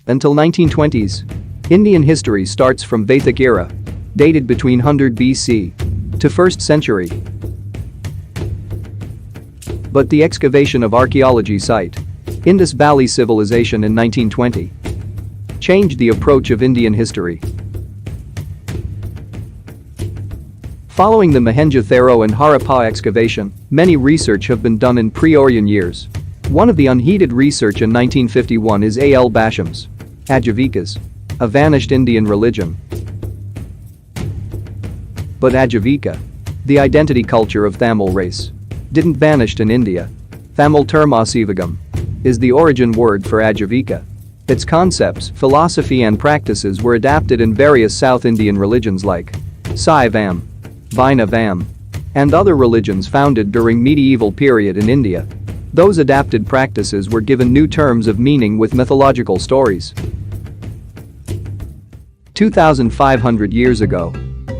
Until 1920s. Indian history starts from Vedic era, dated between 100 BC to 1st century. But the excavation of archaeology site, Indus Valley Civilization in 1920, changed the approach of Indian history. Following the Mohenjo-daro and Harappa excavation, many research have been done in pre-Aryan years. One of the unheeded research in 1951 is A.L. Basham's Ajivikas, a vanished Indian religion. But Ajivika, the identity culture of Tamil race, didn't vanish in India. Tamil term Aseevagam is the origin word for Ajivika. Its concepts, philosophy and practices were adapted in various South Indian religions like Saivam, Vaishnavam, and other religions founded during medieval period in India. Those adapted practices were given new terms of meaning with mythological stories. 2,500 years ago,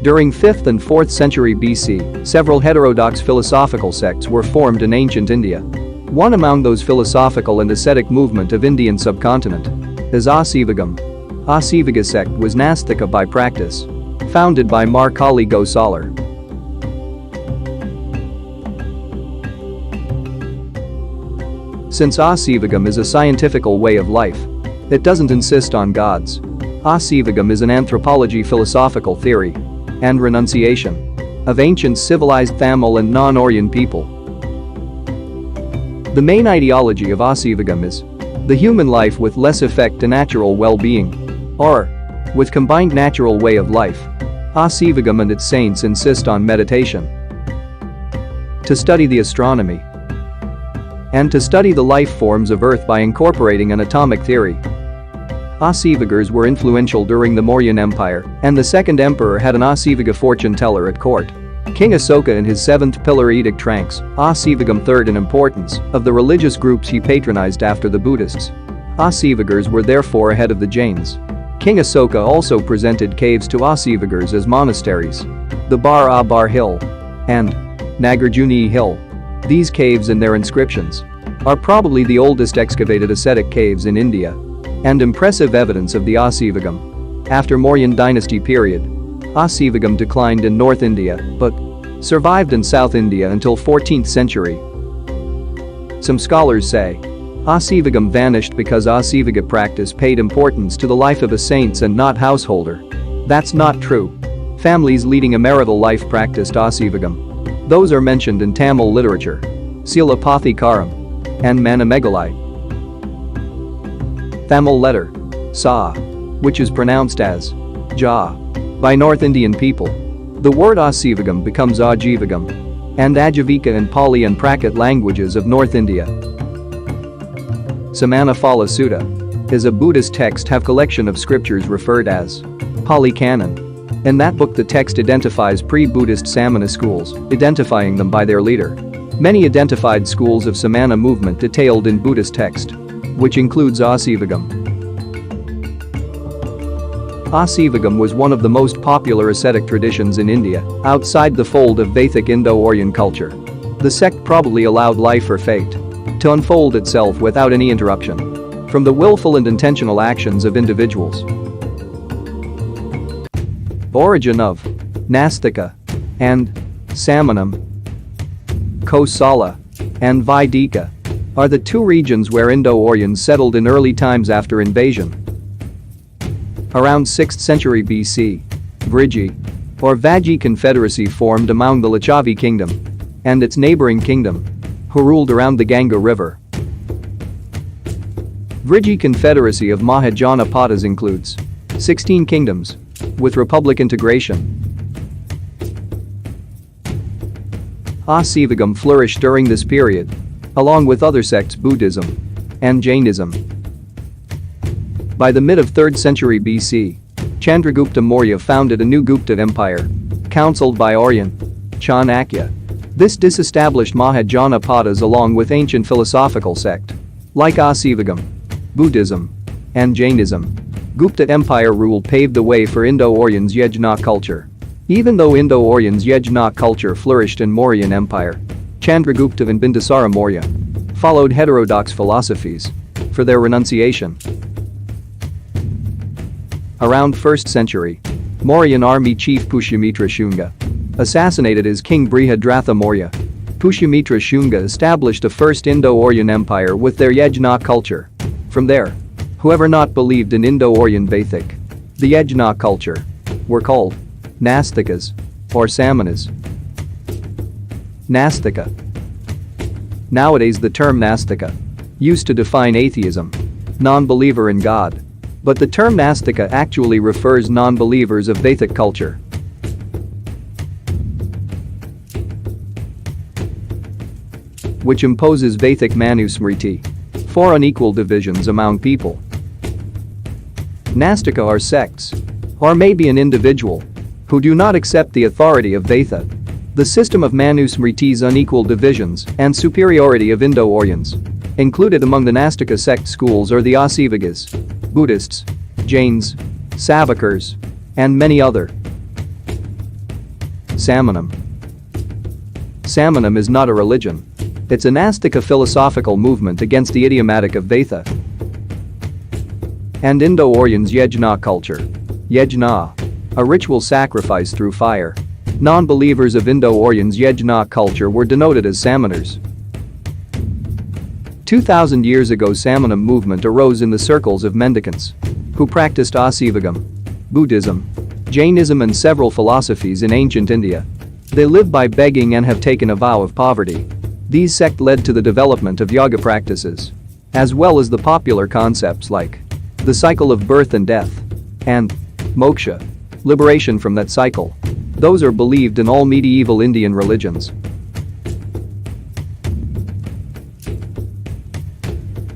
during 5th and 4th century BC, several heterodox philosophical sects were formed in ancient India. One among those philosophical and ascetic movement of Indian subcontinent is Aseevagam. Aseevaga sect was Nastika by practice, founded by Markali Gosalar. Since Aseevagam is a scientifical way of life, it doesn't insist on gods. Aseevagam is an anthropology philosophical theory and renunciation of ancient civilized Tamil and non-Aryan people. The main ideology of Aseevagam is the human life with less effect to natural well-being, or with combined natural way of life. Aseevagam and its saints insist on meditation, to study the astronomy, and to study the life forms of Earth by incorporating an atomic theory. Aseevagars were influential during the Mauryan Empire, and the second emperor had an Aseevaga fortune teller at court. King Asoka in his 7th pillar edict ranks Aseevagam third in importance of the religious groups he patronized after the Buddhists. Aseevagars were therefore ahead of the Jains. King Asoka also presented caves to Aseevagars as monasteries, the Bar Hill and Nagarjuni Hill. These caves and their inscriptions are probably the oldest excavated ascetic caves in India and impressive evidence of the Aseevagam. After Mauryan dynasty period, Aseevagam declined in North India, but survived in South India until 14th century. Some scholars say Aseevagam vanished because Aseevaga practice paid importance to the life of a saint and not householder. That's not true. Families leading a marital life practiced Aseevagam. Those are mentioned in Tamil literature, Silapathikaram and Manamegalai. Tamil letter Sa, which is pronounced as Ja by North Indian people. The word Aseevagam becomes Ajivagam and Ajivika in Pali and Prakrit languages of North India. Samana Sutta is a Buddhist text have collection of scriptures referred as Pali Canon. In that book the text identifies pre-Buddhist Samana schools, identifying them by their leader. Many identified schools of Sramana movement detailed in Buddhist text, which includes Aseevagam. Aseevagam was one of the most popular ascetic traditions in India, outside the fold of Vedic Indo-Aryan culture. The sect probably allowed life or fate to unfold itself without any interruption from the willful and intentional actions of individuals. Origin of Nastika and Samanam, Kosala and Vedika are the two regions where Indo-Aryans settled in early times after invasion. Around 6th century BC, Vriji or Vajji confederacy formed among the Lichavi kingdom and its neighboring kingdom, who ruled around the Ganga river. Vriji confederacy of Mahajanapadas includes 16 kingdoms with republic integration. Aseevagam flourished during this period, along with other sects Buddhism and Jainism. By the mid of 3rd century BC, Chandragupta Maurya founded a new Gupta empire, counseled by Aryan Chanakya. This disestablished Mahajanapadas along with ancient philosophical sect like Aseevagam, Buddhism and Jainism. Gupta Empire rule paved the way for Indo-Aryans' Yajna culture. Even though Indo-Aryans' Yajna culture flourished in Mauryan Empire, Chandragupta and Bindusara Maurya followed heterodox philosophies for their renunciation. Around 1st century, Mauryan army chief Pushyamitra Shunga assassinated his king Brihadratha Maurya. Pushyamitra Shunga established a first Indo-Aryan empire with their Yajna culture. From there, whoever not believed in Indo-Aryan Vedic, the Yajna culture, were called Nastikas or Samanas. Nastika. Nowadays the term Nastika used to define atheism, non-believer in God. But the term Nastika actually refers non-believers of Vedic culture. Which imposes Vedic Manusmriti, 4 unequal divisions among people. Nastika are sects, or maybe an individual, who do not accept the authority of Veda, the system of Manusmriti's unequal divisions and superiority of Indo-Aryans. Included among the Nastika sect schools are the Aseevagas, Buddhists, Jains, Savakars, and many other. Samanam. Samanam is not a religion. It's a Nastika philosophical movement against the idiomatic of Veda and Indo-Aryans' Yajna culture. Yajna, a ritual sacrifice through fire. Non-believers of Indo-Aryans' Yajna culture were denoted as Samanars. 2,000 years ago Samanam movement arose in the circles of mendicants who practiced Aseevagam, Buddhism, Jainism and several philosophies in ancient India. They live by begging and have taken a vow of poverty. These sects led to the development of yoga practices, as well as the popular concepts like the cycle of birth and death and moksha, liberation from that cycle. Those are believed in all medieval Indian religions.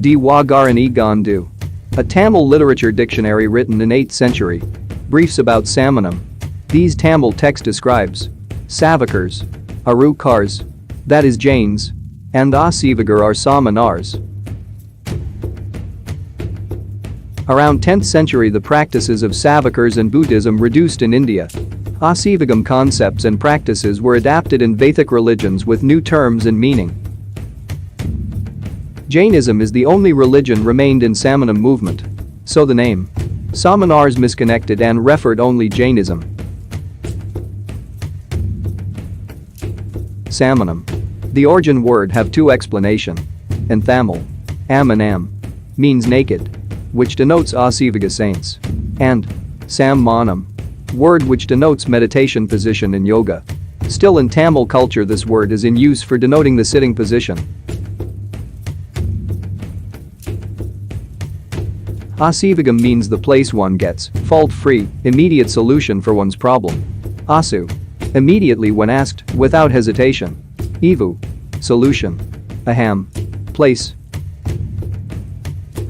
Diwagarani Gandu, a Tamil literature dictionary written in 8th century, briefs about Samanam. These Tamil text describes Savakars, Arukars, that is Jains, and Aseevagar are Samanars. Around 10th century the practices of Savakars and Buddhism reduced in India. Aseevagam concepts and practices were adapted in Vedic religions with new terms and meaning. Jainism is the only religion remained in Samanam movement, so the name Samanars misconnected and referred only Jainism. Samanam. The origin word have two explanation. In Tamil, Amanam means naked, which denotes Aseevaga saints. And Samanam, word which denotes meditation position in yoga. Still in Tamil culture this word is in use for denoting the sitting position. Aseevagam means the place one gets, fault-free, immediate solution for one's problem. Asu. Immediately when asked, without hesitation. Evu. Solution. Aham. Place.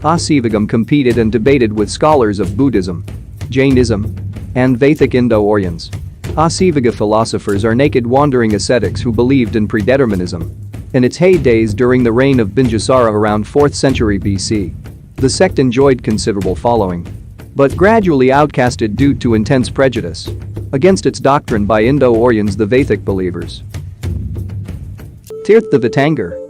Aseevagam competed and debated with scholars of Buddhism, Jainism, and Vedic Indo-Aryans. Aseevaga philosophers are naked wandering ascetics who believed in predeterminism. In its heydays during the reign of Binjasara around 4th century BC, the sect enjoyed considerable following, but gradually outcasted due to intense prejudice against its doctrine by Indo-Aryans, the Vedic believers. Theertha Vidanars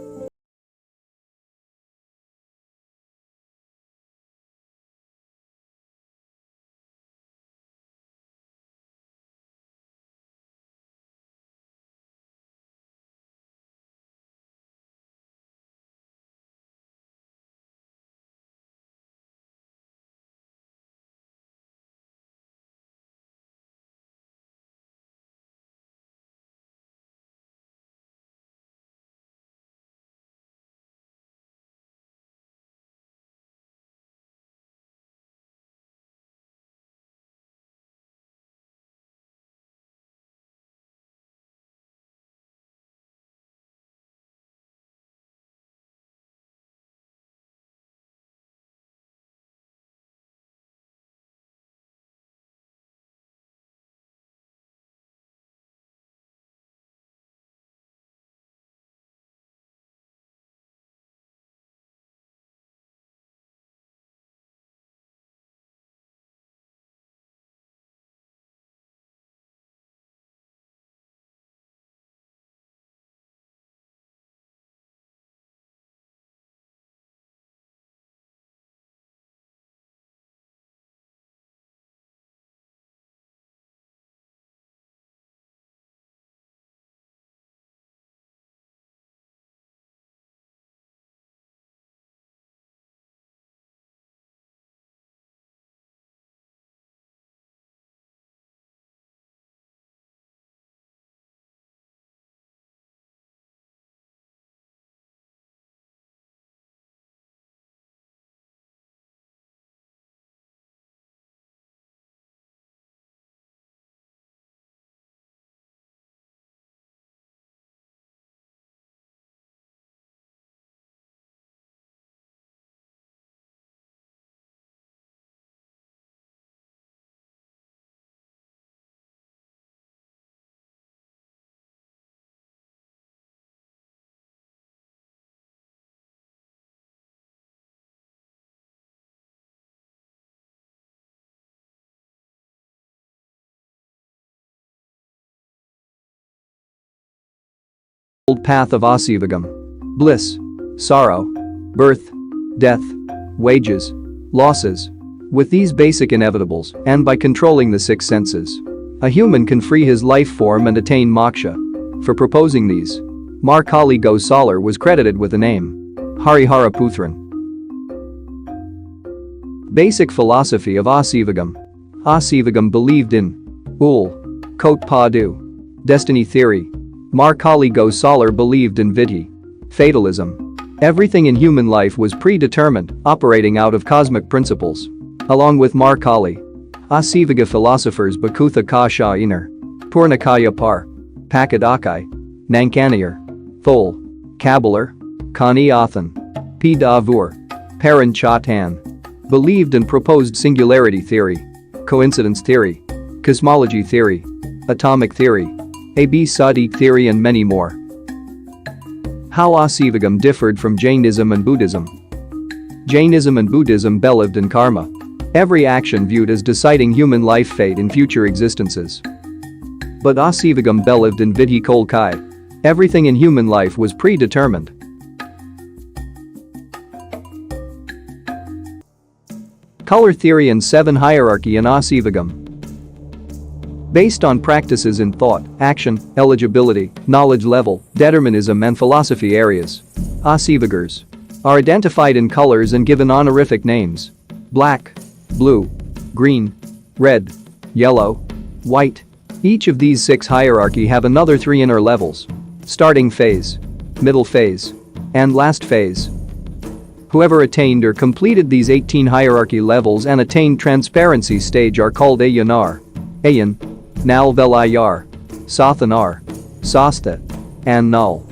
path of Aseevagam. Bliss, sorrow, birth, death, wages, losses. With these basic inevitables, and by controlling the six senses, a human can free his life form and attain moksha. For proposing these, Markali Gosalar was credited with the name Harihara Putran. Basic philosophy of Aseevagam. Aseevagam believed in Ul, Kot Padu, destiny theory. Markali Gosalar believed in vidhi, fatalism. Everything in human life was predetermined, operating out of cosmic principles. Along with Markali, Aseevaga philosophers Bakutha Kasha Inar, Purnakaya Par, Pakadakai, Nankanayar, Thol, Kabalar, Kani Athan, P. Davur, Paran Chatan believed and proposed singularity theory, coincidence theory, cosmology theory, atomic theory, Abhisadi theory and many more. How Aseevagam differed from Jainism and Buddhism. Jainism and Buddhism believed in karma. Every action viewed as deciding human life fate in future existences. But Aseevagam believed in vidhi kolkai. Everything in human life was predetermined. Color theory and seven hierarchy in Aseevagam. based on practices in thought, action, eligibility, knowledge level, determinism and philosophy areas. Aseevagars are identified in colors and given honorific names: black, blue, green, red, yellow, white. Each of these 6 hierarchy have another 3 inner levels: starting phase, middle phase, and last phase. Whoever attained or completed these 18 hierarchy levels and attained transparency stage are called Ayanar, Ayan, Nal Velayar, Sathanar, Sasta, and Nal.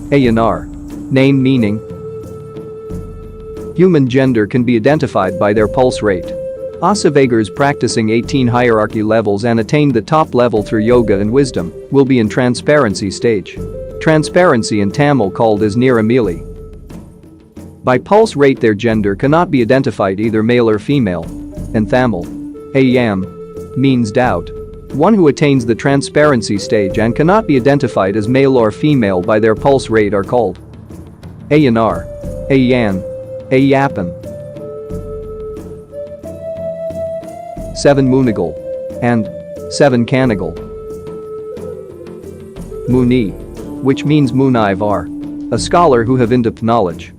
Ayanar. Name meaning. Human gender can be identified by their pulse rate. Aseevagars practicing 18 hierarchy levels and attained the top level through yoga and wisdom will be in transparency stage. Transparency in Tamil called as Niramili. By pulse rate their gender cannot be identified either male or female. In Tamil, Ayam means doubt. One who attains the transparency stage and cannot be identified as male or female by their pulse rate are called Ayanar, Ayan, Ayapan. 7 Munigal and 7 Kanagal. Muni, which means Munivar, a scholar who have in-depth knowledge.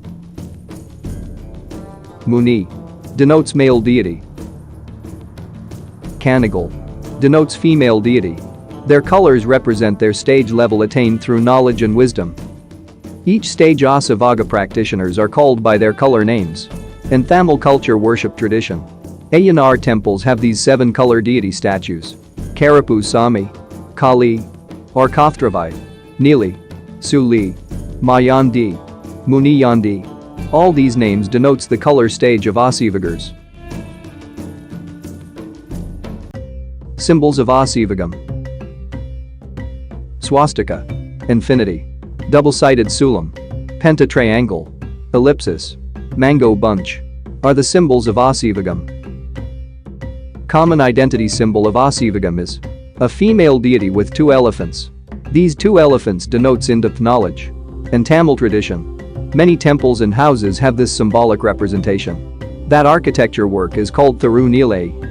Muni denotes male deity. Kanagal denotes female deity. Their colors represent their stage level attained through knowledge and wisdom. Each stage Aseevaga practitioners are called by their color names. In Tamil culture worship tradition, Ayanar temples have these 7 color deity statues: Karapu Sami, Kali, or Kathravai, Neeli, Suli, Mayandi, Muniyandi. All these names denotes the color stage of Aseevagars. Symbols of Aseevagam: swastika, infinity, double-sided sulam, pentatriangle, ellipsis, mango bunch are the symbols of Aseevagam. Common identity symbol of Aseevagam is a female deity with 2 elephants. These 2 elephants denotes in-depth knowledge. In Tamil tradition, many temples and houses have this symbolic representation. That architecture work is called Thirunilai.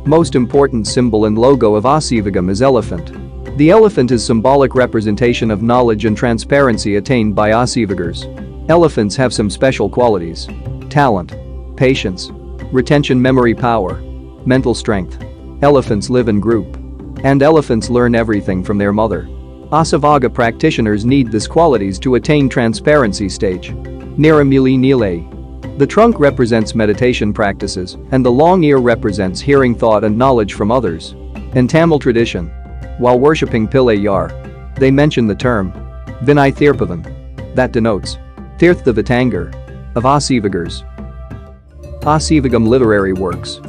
Most important symbol and logo of Aseevagam is elephant. The elephant is symbolic representation of knowledge and transparency attained by Aseevagars. Elephants have some special qualities: talent, patience, retention, memory power, mental strength. Elephants live in group. And elephants learn everything from their mother. Aseevaga practitioners need these qualities to attain transparency stage. Niramili Nile. The trunk represents meditation practices and the long ear represents hearing thought and knowledge from others. In Tamil tradition, while worshipping Pillayar, they mention the term Vinay Thirpavan. That denotes Theertha Vidanars of Aseevagam. Aseevagam literary works.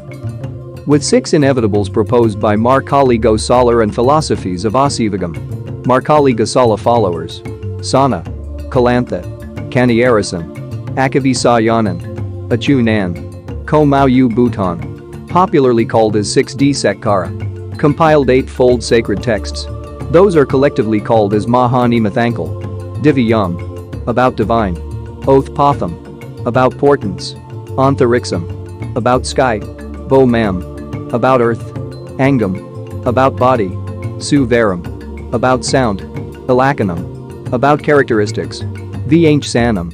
With 6 inevitables proposed by Markali Gosalar and philosophies of Aseevagam. Markali Gosalar followers: Sana, Kalantha, Kaniyarasan, Akavisayanan, Achunan, Komau Bhutan, popularly called as 6D Sekkara, compiled 8-fold sacred texts. Those are collectively called as Mahanimathankal. Divyam, about divine. Oath Patham, about portents. Antharixam, about sky. Bomam, about earth. Angam, about body. Suvaram, about sound. Ilakanam, about characteristics. Vh Sanam,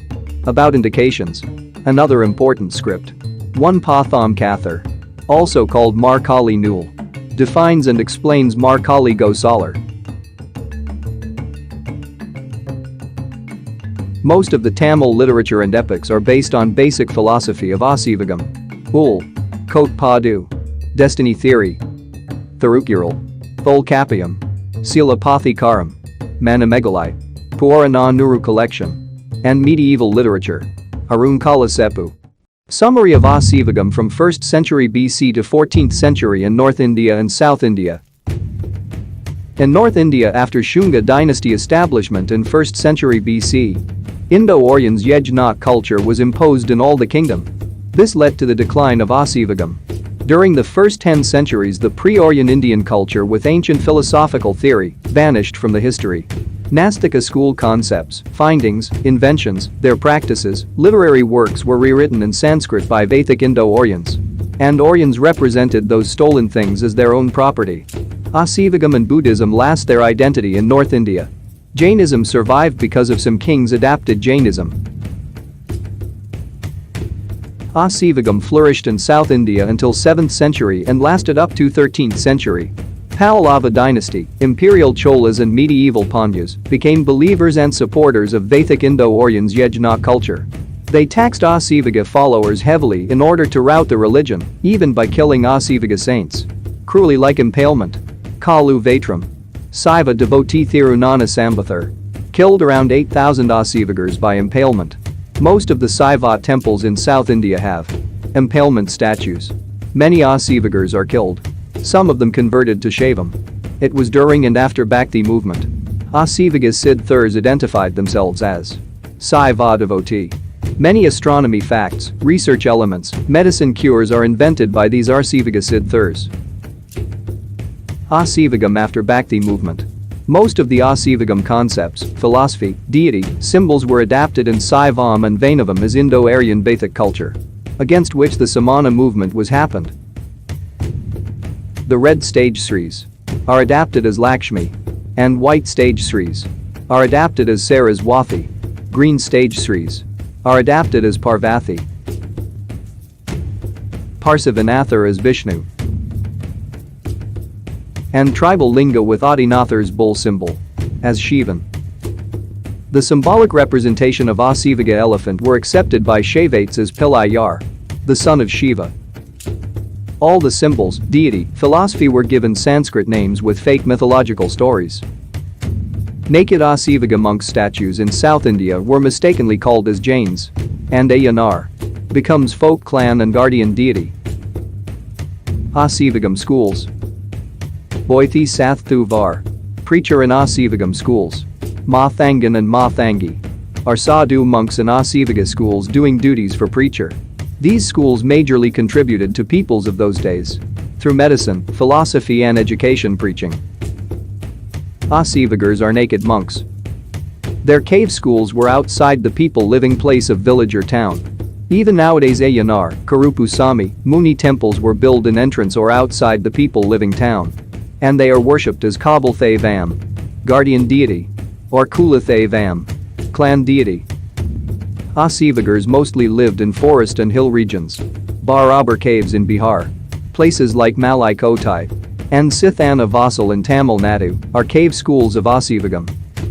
about indications. Another important script. 1 Patham Kathar, also called Markali Nul, defines and explains Markali Gosalar. Most of the Tamil literature and epics are based on basic philosophy of Aseevagam. Ul, Kot Padu, Destiny Theory, Thirukural, Tholkappiyam, Silapathikaram, Manamegalai, Purana Nuru Collection, and medieval literature. Arun Kalasepu. Summary of Aseevagam from 1st century BC to 14th century in North India and South India. In North India, after Shunga dynasty establishment in 1st century BC, Indo-Aryans Yajna culture was imposed in all the kingdom. This led to the decline of Aseevagam. During the first 10 centuries, the pre-Aryan Indian culture with ancient philosophical theory vanished from the history. Nastika school concepts, findings, inventions, their practices, literary works were rewritten in Sanskrit by Vedic Indo-Aryans. and Aryans represented those stolen things as their own property. Aseevagam and Buddhism lost their identity in North India. Jainism survived because of some kings adapted Jainism. Aseevagam flourished in South India until 7th century and lasted up to 13th century. Pallava dynasty, imperial Cholas and medieval Pandyas became believers and supporters of Vedic Indo-Aryans Yajna culture. They taxed Aseevaga followers heavily in order to rout the religion, even by killing Aseevaga saints. Cruelly, like impalement. Kalu Vatram. Saiva devotee Thirunana Sambathar killed around 8,000 Aseevagas by impalement. Most of the Saiva temples in South India have impalement statues. Many Aseevagas are killed. Some of them converted to Shaivam. It was during and after Bhakti movement. Aseevaga Siddhars identified themselves as Saiva devotee. Many astronomy facts, research elements, medicine cures are invented by these Aseevaga Siddhars. Aseevagam after Bhakti movement. Most of the Aseevagam concepts, philosophy, deity, symbols were adapted in Saivam and Vaishnavam as Indo-Aryan Vedic culture, against which the Samana movement was happened. The red stage Sris are adapted as Lakshmi, and white stage Sris are adapted as Saraswati. Green stage Sris are adapted as Parvati. Parsivanathar as Vishnu. And tribal linga with Adinathar's bull symbol as Shivan. The symbolic representation of Aseevaga elephant were accepted by Shaivates as Pilayar, the son of Shiva. All the symbols, deity, philosophy were given Sanskrit names with fake mythological stories. Naked Aseevaga monk statues in South India were mistakenly called as Jains, and Ayanar becomes folk clan and guardian deity. Aseevagam schools. Boithi Satthuvar, preacher in Aseevagam schools. Mathangan and Mathangi are sadhu monks in Aseevaga schools doing duties for preacher. These schools majorly contributed to peoples of those days through medicine, philosophy and education preaching. Aseevagas are naked monks. Their cave schools were outside the people living place of village or town. Even nowadays Ayanar, Karupusami, Muni temples were built in entrance or outside the people living town. And they are worshipped as Kabalthe Vam, guardian deity, or Kulathe Vam, clan deity. Aseevagas mostly lived in forest and hill regions. Barabar caves in Bihar, places like Malai Kotai, and Sithana Vasal in Tamil Nadu are cave schools of Aseevagam.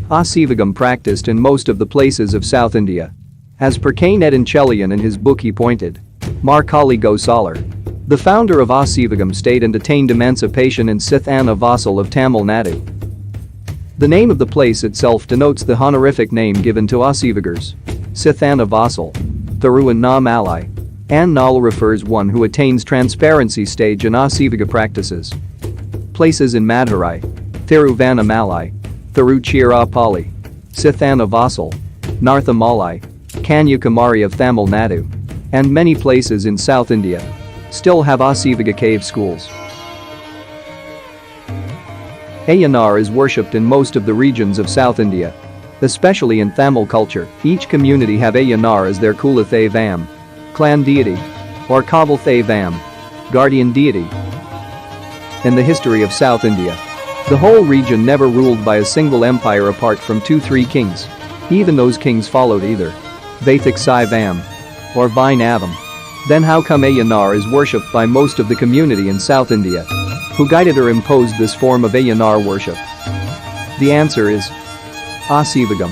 Aseevagam practiced in most of the places of South India. As per K. Nedunchellian in his book he pointed. Markali Gosalar, the founder of Aseevagam state and attained emancipation in Sithana Vasal of Tamil Nadu. The name of the place itself denotes the honorific name given to Aseevagas. Sithana Vasal, Thiruvan na Malai, and Nal refers one who attains transparency stage in Aseevaga practices. Places in Madurai, Thiruvannamalai, Thiruchirappalli, Sithana Vasal, Narthamalai, Kanyakumari of Tamil Nadu, and many places in South India still have Aseevaga cave schools. Ayanar is worshipped in most of the regions of South India. Especially in Tamil culture, each community have Ayanar as their Kulathe Vam, clan deity, or Kabalthe Vam, guardian deity. In the history of South India, the whole region never ruled by a single empire apart from 2-3 kings. Even those kings followed either Vedic Saivam or Vaishnavam. Then how come Ayanar is worshipped by most of the community in South India? Who guided or imposed this form of Ayanar worship? The answer is Aseevagam.